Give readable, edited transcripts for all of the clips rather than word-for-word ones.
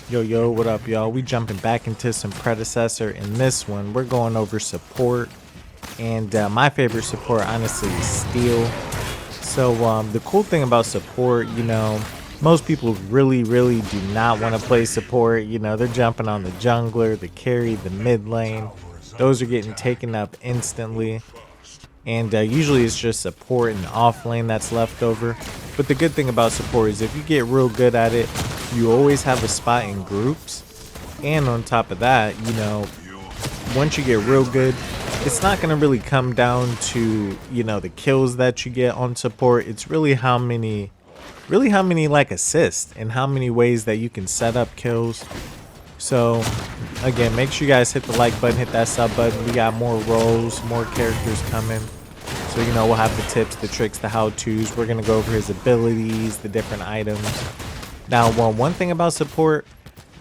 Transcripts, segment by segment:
Yo, what up, y'all? We jumping back into some Predecessor. In this one, we're going over support. And my favorite support, honestly, is Steel. So the cool thing about support, most people really do not want to play support. They're jumping on the jungler, the carry, the mid lane. Those are getting taken up instantly. And usually it's just support and off lane that's left over. But the good thing about support is if you get real good at it, you always have a spot in groups. And on top of that, once you get real good, it's not going to really come down to, the kills that you get on support. It's really how many like assists and how many ways that you can set up kills. So again, make sure you guys hit the like button, hit that sub button. We got more roles, more characters coming. So we'll have the tips, the tricks, the how-tos. We're going to go over his abilities, the different items. Now, one thing about support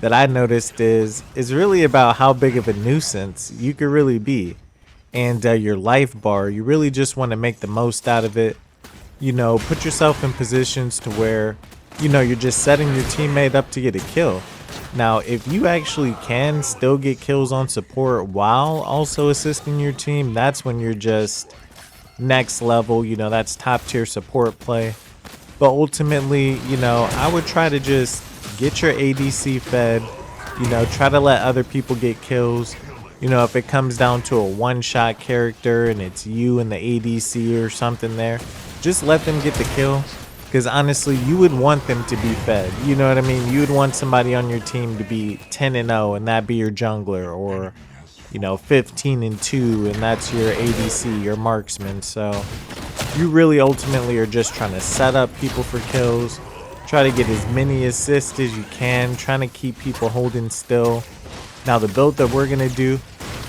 that I noticed is really about how big of a nuisance you could really be. And your life bar, you really just want to make the most out of it. Put yourself in positions to where, you're just setting your teammate up to get a kill. Now, if you actually can still get kills on support while also assisting your team, that's when you're just next level. That's top tier support play. But ultimately, I would try to just get your ADC fed, try to let other people get kills. If it comes down to a one-shot character and it's you and the ADC or something there, just let them get the kill. Because honestly, you would want them to be fed. You know what I mean? You would want somebody on your team to be 10-0 and that be your jungler, or 15-2 and that's your ADC, your marksman. So you really ultimately are just trying to set up people for kills, try to get as many assists as you can, trying to keep people holding still. Now the build that we're going to do,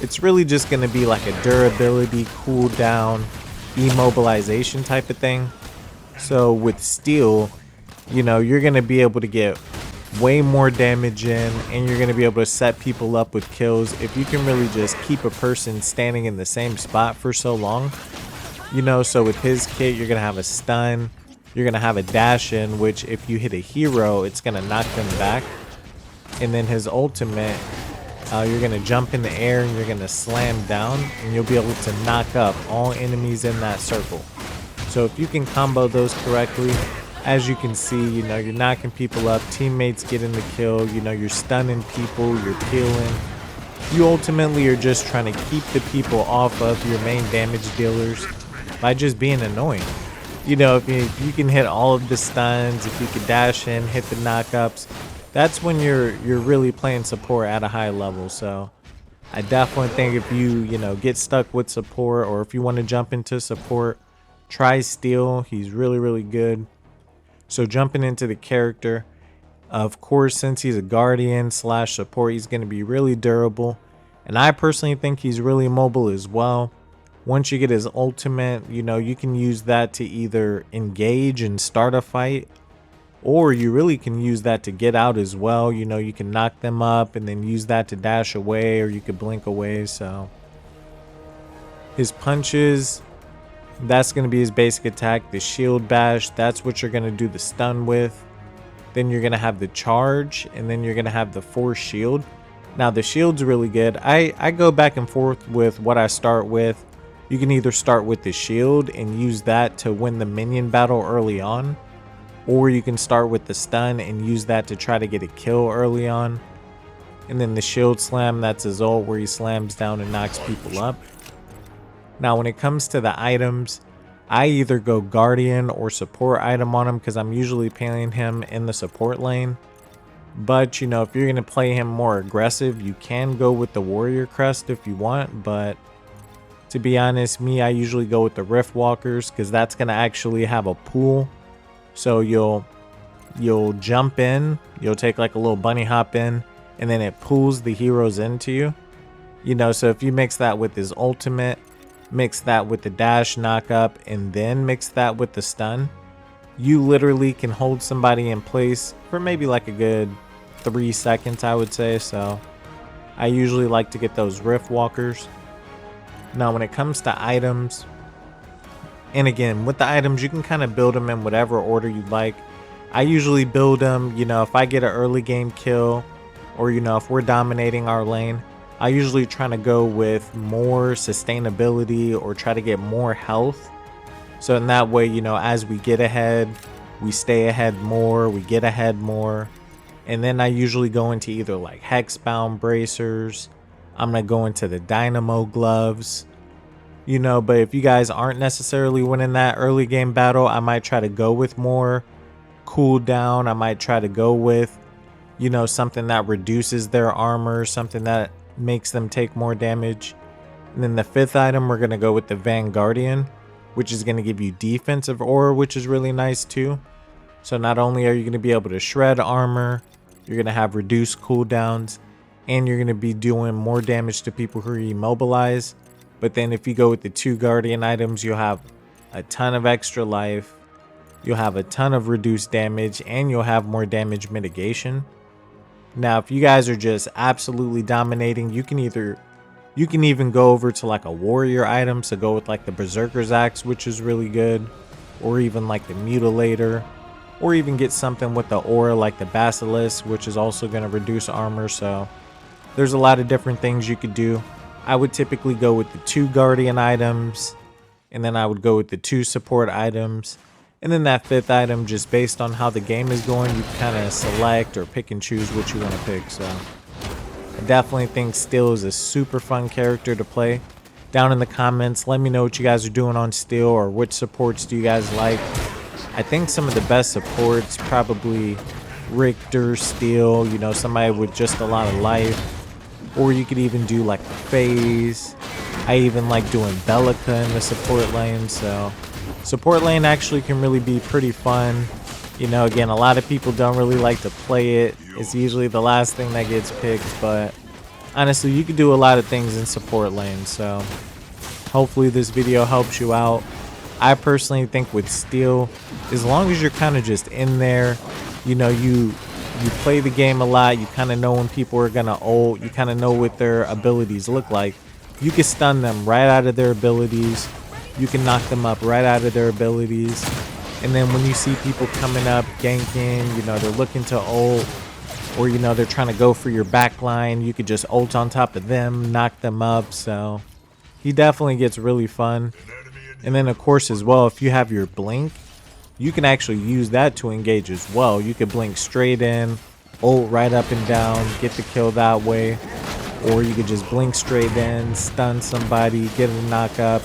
it's really just going to be like a durability, cooldown, immobilization type of thing. So with Steel, you're going to be able to get way more damage in, and you're going to be able to set people up with kills if you can really just keep a person standing in the same spot for so long. So with his kit, you're going to have a stun, you're going to have a dash in, which if you hit a hero, it's going to knock them back. And then his ultimate, you're going to jump in the air and you're going to slam down, and you'll be able to knock up all enemies in that circle. So if you can combo those correctly, as you can see, you're knocking people up, teammates getting the kill, you're stunning people, you're peeling. You ultimately are just trying to keep the people off of your main damage dealers by just being annoying. If you can hit all of the stuns, if you can dash in, hit the knockups, that's when you're really playing support at a high level. So I definitely think if you, get stuck with support, or if you want to jump into support, try Steel. He's really good. So jumping into the character, of course, since he's a guardian / support, he's going to be really durable. And I personally think he's really mobile as well. Once you get his ultimate, you can use that to either engage and start a fight, or you really can use that to get out as well. You can knock them up and then use that to dash away, or you could blink away. So his punches, that's going to be his basic attack. The shield bash, that's what you're going to do the stun with. Then you're going to have the charge, and then you're going to have the force shield. Now the shield's really good. I go back and forth with what I start with. You can either start with the shield and use that to win the minion battle early on, or you can start with the stun and use that to try to get a kill early on. And then the shield slam, that's his ult where he slams down and knocks people up. Now when it comes to the items, I either go guardian or support item on him, because I'm usually playing him in the support lane. But if you're going to play him more aggressive, you can go with the warrior crest if you want. But to be honest, I usually go with the rift walkers, because that's going to actually have a pool. So you'll jump in, you'll take like a little bunny hop in, and then it pulls the heroes into you. So if you mix that with his ultimate, mix that with the dash knock up, and then mix that with the stun, you literally can hold somebody in place for maybe like a good 3 seconds, I would say. So I usually like to get those rift walkers. Now when it comes to items, and again with the items, you can kind of build them in whatever order you like. I usually build them, if I get an early game kill, or if we're dominating our lane, I usually try to go with more sustainability or try to get more health. So in that way, as we get ahead, we stay ahead more, we get ahead more. And then I usually go into either like Hexbound bracers. I'm going to go into the Dynamo gloves. But if you guys aren't necessarily winning that early game battle, I might try to go with more cooldown. I might try to go with, something that reduces their armor, something that makes them take more damage. And then the 5th item, we're going to go with the Vanguardian, which is going to give you defensive aura, which is really nice too. So not only are you going to be able to shred armor, you're going to have reduced cooldowns, and you're going to be doing more damage to people who are immobilized. But then if you go with the 2 Guardian items, you'll have a ton of extra life, you'll have a ton of reduced damage, and you'll have more damage mitigation. Now, if you guys are just absolutely dominating, you can even go over to like a warrior item, so go with like the Berserker's Axe, which is really good, or even like the Mutilator, or even get something with the aura like the Basilisk, which is also going to reduce armor. So there's a lot of different things you could do. I would typically go with the 2 Guardian items, and then I would go with the 2 support items, and then that 5th item, just based on how the game is going, you can kind of select or pick and choose what you want to pick. So I definitely think Steel is a super fun character to play. Down in the comments, let me know what you guys are doing on Steel, or which supports do you guys like. I think some of the best supports, probably Richter, Steel, somebody with just a lot of life. Or you could even do like the phase. I even like doing Bellica in the support lane. So support lane actually can really be pretty fun. Again, a lot of people don't really like to play it. It's usually the last thing that gets picked. But honestly, you can do a lot of things in support lane. So hopefully this video helps you out. I personally think with Steel, as long as you're kind of just in there, you play the game a lot, you kind of know when people are gonna ult, you kind of know what their abilities look like. You can stun them right out of their abilities, you can knock them up right out of their abilities. And then when you see people coming up ganking, they're looking to ult, or they're trying to go for your backline, you could just ult on top of them, knock them up. So he definitely gets really fun. And then of course as well, if you have your blink, you can actually use that to engage as well. You could blink straight in, ult right up and down, get the kill that way. Or you could just blink straight in, stun somebody, get a knock up.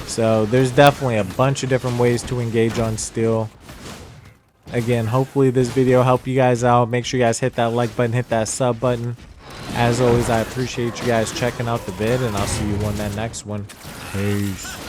So there's definitely a bunch of different ways to engage on Steel. Again, hopefully this video helped you guys out. Make sure you guys hit that like button, hit that sub button. As always, I appreciate you guys checking out the vid, and I'll see you on that next one. Peace.